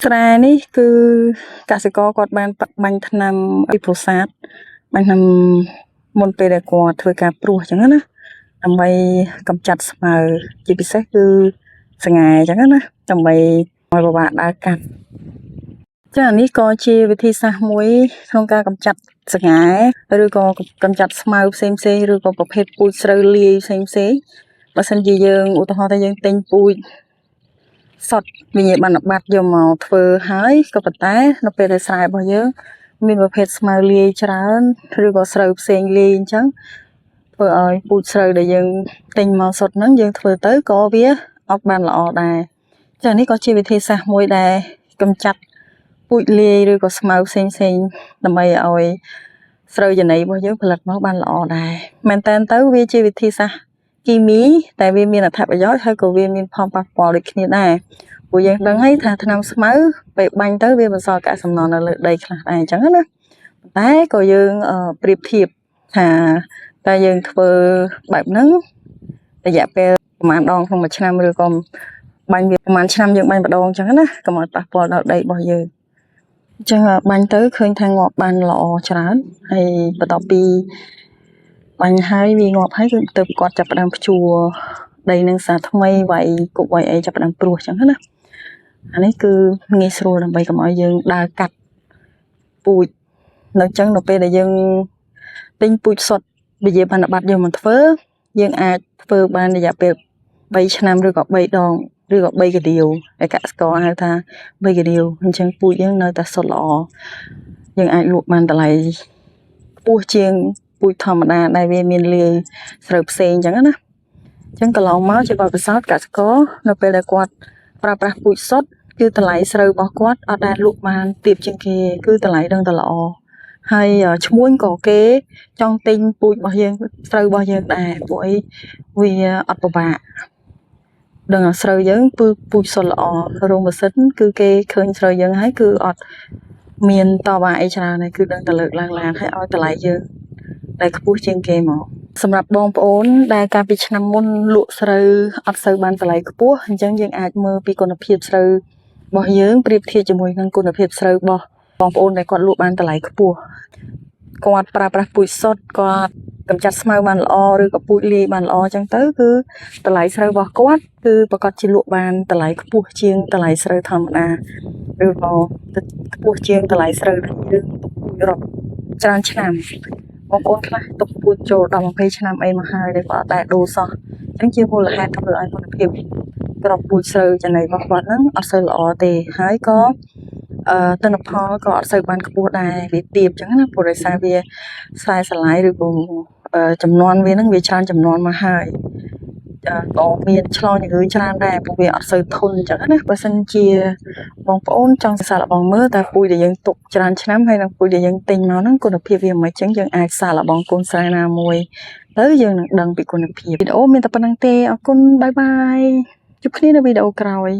ស្រែនេះគឺកសិករគាត់បានបាញ់ថ្នាំអ៊ីប្រូសាតបាញ់ថ្នាំមុនពេលដែលគាត់ធ្វើការព្រួសអញ្ចឹងណាដើម្បីកម្ចាត់ស្មៅជាពិសេសគឺស្ងាអញ្ចឹងណាដើម្បីឲ្យពិបាកដើរកាត់ចានេះក៏ជាវិធីសាស្ត្រមួយក្នុងការកម្ចាត់ស្ងាឬក៏កម្ចាត់ស្មៅផ្សេងៗឬក៏ប្រភេទពូជស្រូវលាយផ្សេងៗបើសិនជាយើងឧទាហរណ៍ថាយើងទិញពូជសុទ្ធវិញ្ញាបនបត្រយកមកធ្វើហើយក៏ប៉ុន្តែនៅពេលដែលស្រែរបស់យើងមានប្រភេទស្មៅលាយច្រើនឬក៏ស្រូវផ្សេងលាយអញ្ចឹងធ្វើឲ្យពូជស្រូវដែលយើងទិញមកសុទ្ធហ្នឹងយើងធ្វើទៅក៏វាអត់បានល្អដែរចានេះក៏ជាវិធីសាស្ត្រមួយដែលកម្ចាត់ពូជលាយឬក៏ស្មៅផ្សេងដើម្បីឲ្យស្រូវចំណីរបស់យើងផលិតមកបានល្អដែរមែនតើទៅវាជាវិធីសាស្ត្រគីមីតែវាមានអត្ថប្រយោជន៍ហើយក៏វាមានផលប៉ះពាល់ដូចគ្នាដែរព្រោះយើងដឹងហើយថាថ្នាំស្មៅពេលបាញ់ទៅវាបន្សល់កាកសំណល់នៅលើដីខ្លះដែរអញ្ចឹងណាតែក៏យើងប្រៀបធៀបថាតើយើងធ្វើបែបហ្នឹងរយៈពេលប្រហែលដងក្នុងមួយឆ្នាំឬក៏បាញ់វាប្រហែលឆ្នាំយើងបាញ់ម្ដងអញ្ចឹងណាកុំឲ្យប៉ះពាល់ដល់ដីរបស់យើងអញ្ចឹងបាញ់ទៅឃើញថាងាប់បានល្អច្រើនហើយបន្ទាប់ពីបាញ់ហើយវាងាប់ហើយគឺទៅគាត់ចាប់ផ្ដើមភ្ជួរដីនឹងសាថ្មីវាយគប់វាយអីចាប់ផ្ដើមព្រួសអញ្ចឹងណាអានេះគឺងាយស្រួលដើម្បីកុំឲ្យយើងដើរកាត់ពូជនៅអញ្ចឹងនៅពេលដែលយើងទិញពូជសុទ្ធវិញ្ញាបនបត្រយកមកធ្វើយើងអាចធ្វើបានរយៈពេល3ឆ្នាំឬក៏3ដងឬក៏3កាដៀវហើយកសិករហៅថា3កាដៀវអញ្ចឹងពូជយើងនៅតែសុទ្ធល្អយើងអាចលក់បានតម្លៃខ្ពស់ជាងពូជធម្មតាដែលវាមានលាយស្រូវផ្សេងអញ្ចឹងណាអញ្ចឹងកន្លងមកជាបទពិសោធន៍កសិករនៅពេលដែលគាត់ប្រើប្រាស់ពូជសុទ្ធគឺតម្លៃស្រូវរបស់គាត់អត់ដែលលក់បានទាបជាងគេគឺតម្លៃដឹងតែល្អហើយឈ្មួញក៏គេចង់ទិញពូជរបស់យើងស្រូវរបស់យើងដែរព្រោះអីវាអត់ពិបាកដឹងស្រូវយើងគឺពូជសុទ្ធល្អរោងម៉ាស៊ីនគឺគេឃើញស្រូវយើងហើយគឺអត់មានតវ៉ាអីច្រើនទេគឺដឹងតែលើកឡើងហើយឲ្យតម្លៃយើងដែលខ្ពស់ជាងគេមកសម្រាប់បងប្អូនដែលកាលពីឆ្នាំមុនលក់ស្រូវអត់សូវបានតម្លៃខ្ពស់អញ្ចឹងយើងអាចមើលពីគុណភាពស្រូវរបស់យើងប្រៀបធៀបជាមួយនឹងគុណភាពស្រូវរបស់បងប្អូនដែលគាត់លក់បានតម្លៃខ្ពស់គាត់ប្រើប្រាស់ពូជសុទ្ធគាត់កម្ចាត់ស្មៅបានល្អឬក៏ពូជលាយបានល្អអញ្ចឹងទៅគឺតម្លៃស្រូវរបស់គាត់គឺប្រកាសជាលក់បានតម្លៃខ្ពស់ជាងតម្លៃស្រូវធម្មតាឬក៏ខ្ពស់ជាងតម្លៃស្រូវដែលយើងទុកពូជរាប់ច្រើនឆ្នាំបងប្អូនខ្លះទុកពូជចូល10 20ឆ្នាំអីមកហើយដែលគាត់អត់ដែលដូរសោះអញ្ចឹងជាមូលហេតុធ្វើឲ្យគុណភាពក្របពូជស្រូវចំណីរបស់គាត់ហ្នឹងអត់សូវល្អទេហើយក៏ទិន្នផលក៏អត់សូវបានខ្ពស់ដែរវាទាបអញ្ចឹងណាព្រោះដោយសារវាខ្សែស្រឡាយឬក៏ចំនួនវាហ្នឹងវាច្រើនចំនួនមកហើយក៏មានឆ្លងជំងឺច្រើនដែរព្រោះវាអត់សូវធន់អញ្ចឹងណាបើសិនជាបងប្អូនចង់សាកល្បងមើលតើពូជដែលយើងទុកច្រើនឆ្នាំហើយនិងពូជដែលយើងទិញមកហ្នឹងគុណភាពវាមិនអញ្ចឹងយើងអាចសាកល្បងកូនស្រែណាមួយទៅយើងនឹងដឹងពីគុណភាពវីដេអូមានតែប៉ុណ្្នឹងទេអរគុណបាយបាយជួបគ្នានៅវីដេអូក្រោយ